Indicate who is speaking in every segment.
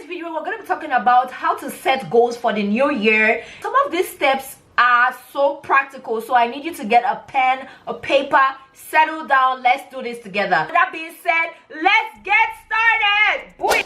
Speaker 1: video, we're going to be talking about how to set goals for the new year. Some of these steps are so practical, so I need you to get a pen, a paper, settle down. Let's do this together. With that being said, let's get started. Boy.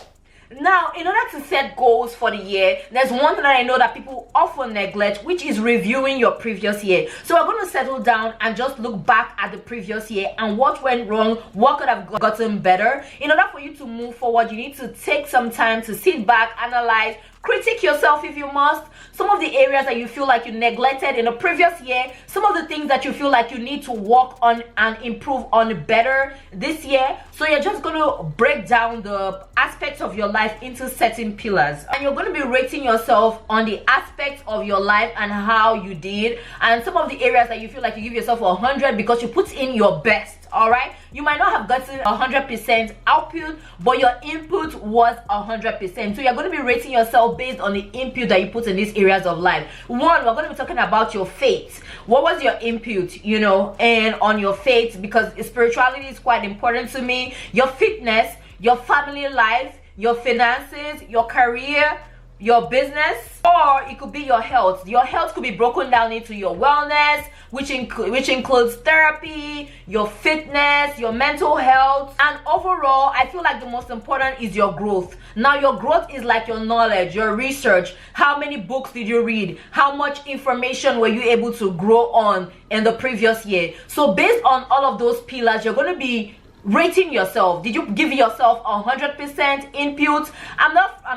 Speaker 1: Now, in order to set goals for the year, there's one thing that I know that people often neglect, which is reviewing your previous year. So we're going to settle down and just look back at the previous year and what went wrong, what could have gotten better. In order for you to move forward, you need to take some time to sit back, analyze, critique yourself if you must. Some of the areas that you feel like you neglected in the previous year, some of the things that you feel like you need to work on and improve on better this year. So you're just going to break down the aspects of your life into certain pillars, and you're going to be rating yourself on the aspects of your life and how you did, and some of the areas that you feel like you give yourself 100 because you put in your best. All right, you might not have gotten 100% output, but your input was 100%. So you're going to be rating yourself based on the input that you put in these areas of life. One, we're going to be talking about your faith. What was your input, and on your faith, because spirituality is quite important to me. Your fitness, your family life, your finances, your career, your business, or it could be your health. Your health could be broken down into your wellness, which includes therapy, your fitness, your mental health, and overall, I feel like the most important is your growth. Now, your growth is like your knowledge, your research. How many books did you read? How much information were you able to grow on in the previous year? So based on all of those pillars, you're going to be rating yourself. Did you give yourself 100% input?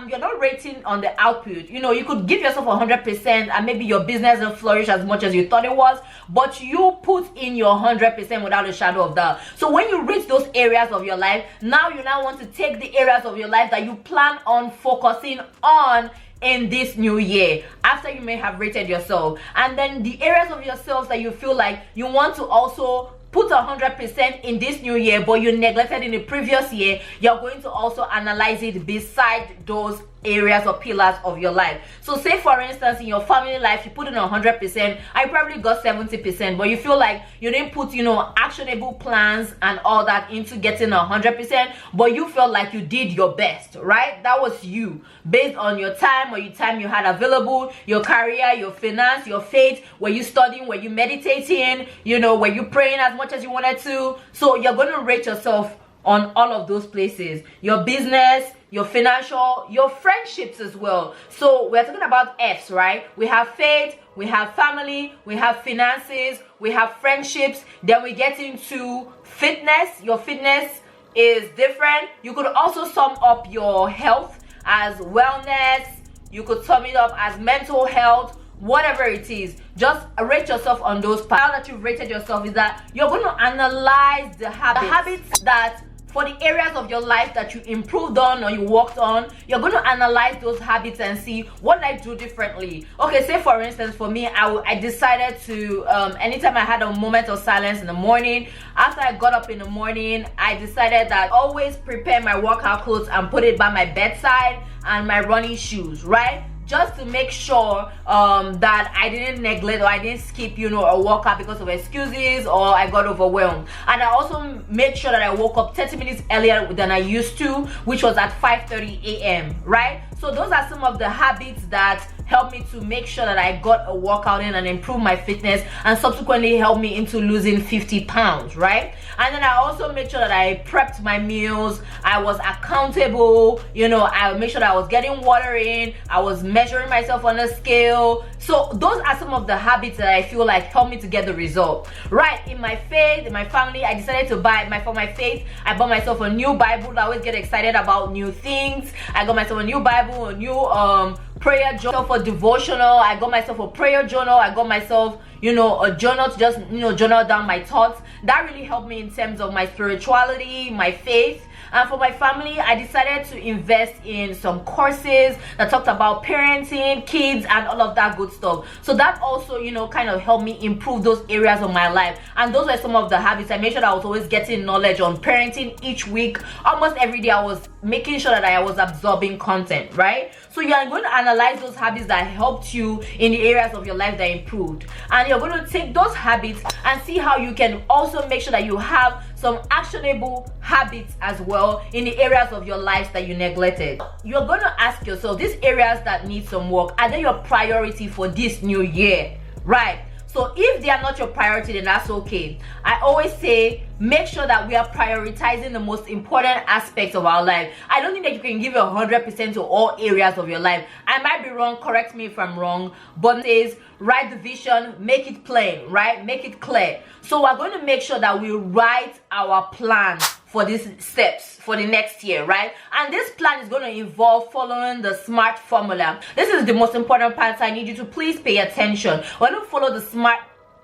Speaker 1: You're not rating on the output. You could give yourself 100% and maybe your business will flourish as much as you thought it was, but you put in your 100% without a shadow of doubt. So when you reach those areas of your life, now you want to take the areas of your life that you plan on focusing on in this new year, after you may have rated yourself, and then the areas of yourselves that you feel like you want to also put 100% in this new year, but you neglected in the previous year, you're going to also analyze it beside those areas or pillars of your life. So say for instance, in your family life, you put in 100%, I probably got 70%, but you feel like you didn't put actionable plans and all that into getting 100%, but you felt like you did your best, right? That was you, based on your time or your time you had available, your career, your finance, your faith. Were you studying? Were you meditating? Were you praying as much as you wanted to? So you're going to rate yourself on all of those places. Your business, your financial, your friendships as well. So we're talking about F's, right? We have faith, we have family, we have finances, we have friendships. Then we get into fitness. Your fitness is different. You could also sum up your health as wellness. You could sum it up as mental health. Whatever it is, just rate yourself on those parts. Now that you've rated yourself, is that you're going to analyze the habits that for the areas of your life that you improved on or you worked on. You're going to analyze those habits and see what I do differently. Okay, say for instance, for me, I decided to anytime I had a moment of silence in the morning, after I got up in the morning, I decided that I always prepare my workout clothes and put it by my bedside and my running shoes, right? Just to make sure that I didn't neglect or I didn't skip, a workout because of excuses or I got overwhelmed. And I also made sure that I woke up 30 minutes earlier than I used to, which was at 5:30 a.m., right? So those are some of the habits that helped me to make sure that I got a workout in and improve my fitness, and subsequently helped me into losing 50 pounds, right? And then I also made sure that I prepped my meals. I was accountable, I made sure that I was getting water in, I was measuring myself on a scale. So those are some of the habits that I feel like helped me to get the result, right? In my faith, in my family, I decided to for my faith, I bought myself a new Bible. I always get excited about new things. I got myself a new Bible, a new prayer journal for devotional. I got myself a prayer journal. I got myself a journal to just journal down my thoughts. That really helped me in terms of my spirituality, my faith. And for my family, I decided to invest in some courses that talked about parenting, kids, and all of that good stuff. So that also, kind of helped me improve those areas of my life. And those were some of the habits. I made sure that I was always getting knowledge on parenting each week. Almost every day I was making sure that I was absorbing content, right? So you are going to analyze those habits that helped you in the areas of your life that improved. And you're going to take those habits and see how you can also make sure that you have some actionable habits as well in the areas of your lives that you neglected. You're going to ask yourself, these areas that need some work, are they your priority for this new year, right? So if they are not your priority, then that's okay. I always say, make sure that we are prioritizing the most important aspects of our life. I don't think that you can give 100% to all areas of your life. I might be wrong, correct me if I'm wrong, but it says, write the vision, make it plain, right? Make it clear. So we're going to make sure that we write our plan for these steps for the next year, right? And this plan is going to involve following the SMART formula. This is the most important part, so I need you to please pay attention. We're going to follow the SMART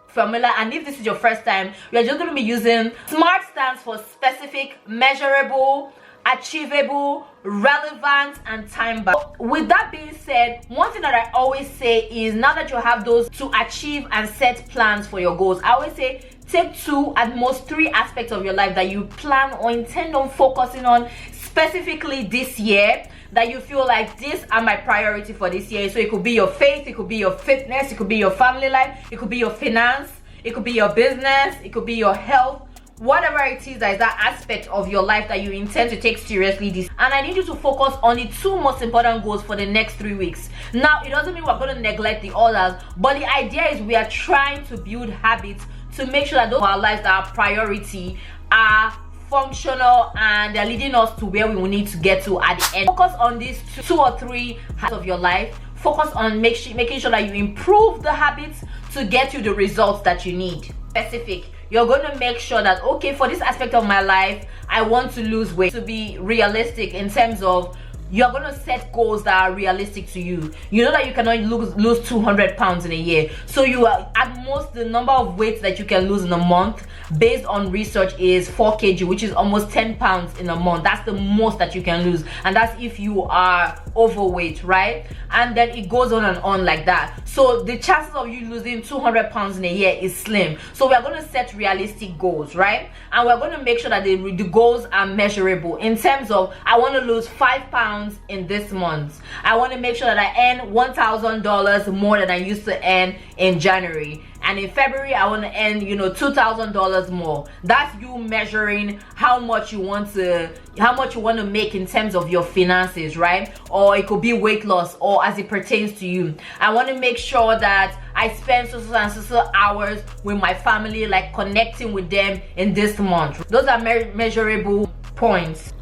Speaker 1: formula, and if this is your first time, we're just going to be using SMART. Stands for specific, measurable, achievable, relevant, and time bound. With that being said, one thing that I always say is, now that you have those to achieve and set plans for your goals, I always say take 2 at most 3 aspects of your life that you plan or intend on focusing on specifically this year, that you feel like these are my priority for this year. So it could be your faith, it could be your fitness, it could be your family life, it could be your finance, it could be your business, it could be your health. Whatever it is that is that aspect of your life that you intend to take seriously this, and I need you to focus on the 2 most important goals for the next 3 weeks. Now, it doesn't mean we're going to neglect the others, but the idea is we are trying to build habits to make sure that those of our lives that are priority are functional and they're leading us to where we will need to get to at the end. Focus on these 2 or 3 habits of your life. Focus on making sure that you improve the habits to get you the results that you need. Specific. You're going to make sure that, okay, for this aspect of my life, I want to lose weight. To be realistic in terms of, you're going to set goals that are realistic to you. You know that you cannot lose 200 pounds in a year. So you are, at most, the number of weights that you can lose in a month based on research is 4 kg, which is almost 10 pounds in a month. That's the most that you can lose, and that's if you are overweight, right? And then it goes on and on like that. So the chances of you losing 200 pounds in a year is slim. So we are going to set realistic goals, right? And we're going to make sure that the goals are measurable in terms of, I want to lose 5 pounds in this month. I want to make sure that I earn $1,000 more than I used to earn in January. And in February, I want to earn, $2,000 more. That's you measuring how much you want to make in terms of your finances, right? Or it could be weight loss, or as it pertains to you. I want to make sure that I spend so hours with my family, like connecting with them in this month. Those are measurable points.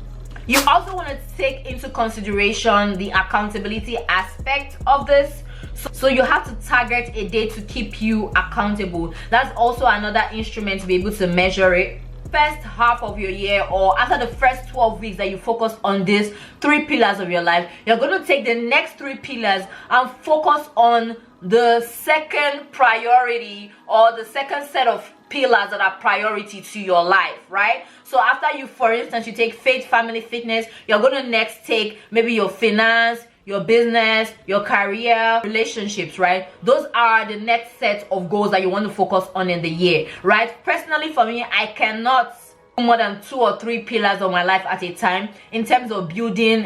Speaker 1: You also want to take into consideration the accountability aspect of this. So you have to target a day to keep you accountable. That's also another instrument to be able to measure it. First half of your year, or after the first 12 weeks that you focus on these 3 pillars of your life, you're going to take the next 3 pillars and focus on the second priority, or the second set of pillars that are priority to your life, right? So after you, for instance, you take faith, family, fitness, you're going to next take maybe your finance, your business, your career, relationships, right? Those are the next set of goals that you want to focus on in the year, right? Personally, for me, I cannot do more than 2 or 3 pillars of my life at a time in terms of building,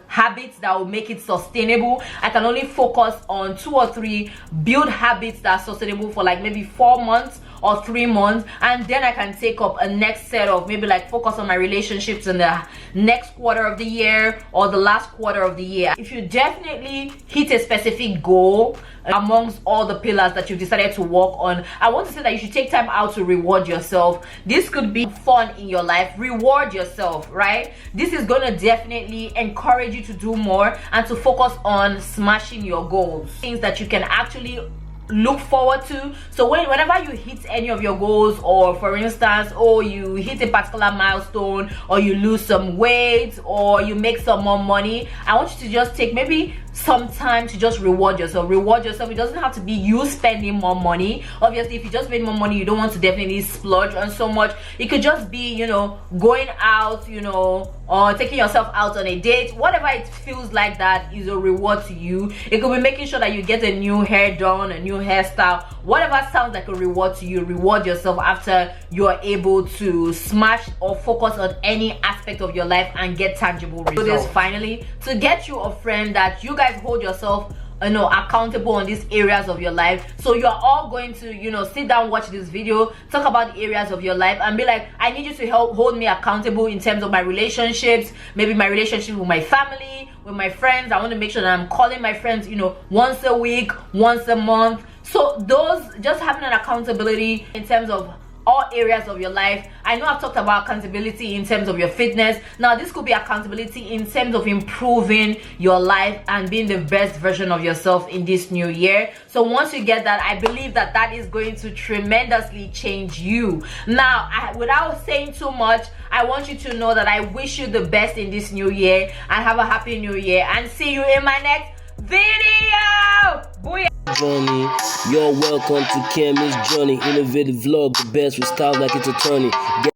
Speaker 1: habits that will make it sustainable. I can only focus on 2 or 3, build habits that are sustainable for like maybe 4 months or 3 months, and then I can take up a next set of maybe like focus on my relationships in the next quarter of the year or the last quarter of the year. If you definitely hit a specific goal amongst all the pillars that you've decided to work on, I want to say that you should take time out to reward yourself. This could be fun in your life. Reward yourself, right? This is going to definitely encourage you to do more and to focus on smashing your goals, things that you can actually look forward to. So whenever you hit any of your goals, or for instance, you hit a particular milestone, or you lose some weight, or you make some more money, I want you to just take maybe some time to just reward yourself. It doesn't have to be you spending more money. Obviously, if you just spend more money, you don't want to definitely splurge on so much. It could just be, going out, or taking yourself out on a date. Whatever it feels like that is a reward to you. It could be making sure that you get a new hair done, a new hairstyle. Whatever sounds like a reward to you, reward yourself after you are able to smash or focus on any aspect of your life and get tangible results. So this finally, to get you a friend that you guys hold yourself accountable on these areas of your life. So you are all going to sit down, watch this video, talk about the areas of your life, and be like, I need you to help hold me accountable in terms of my relationships, maybe my relationship with my family, with my friends. I want to make sure that I'm calling my friends once a week, once a month. So those, just having an accountability in terms of all areas of your life. I know I've talked about accountability in terms of your fitness. Now this could be accountability in terms of improving your life and being the best version of yourself in this new year. So once you get that, I believe that that is going to tremendously change you. Now, without saying too much, I want you to know that I wish you the best in this new year, and have a happy new year, and see you in my next video. Booyah!
Speaker 2: Journey. You're welcome to Kemi'S journey. Innovative vlog, the best with styles like it's a tourney.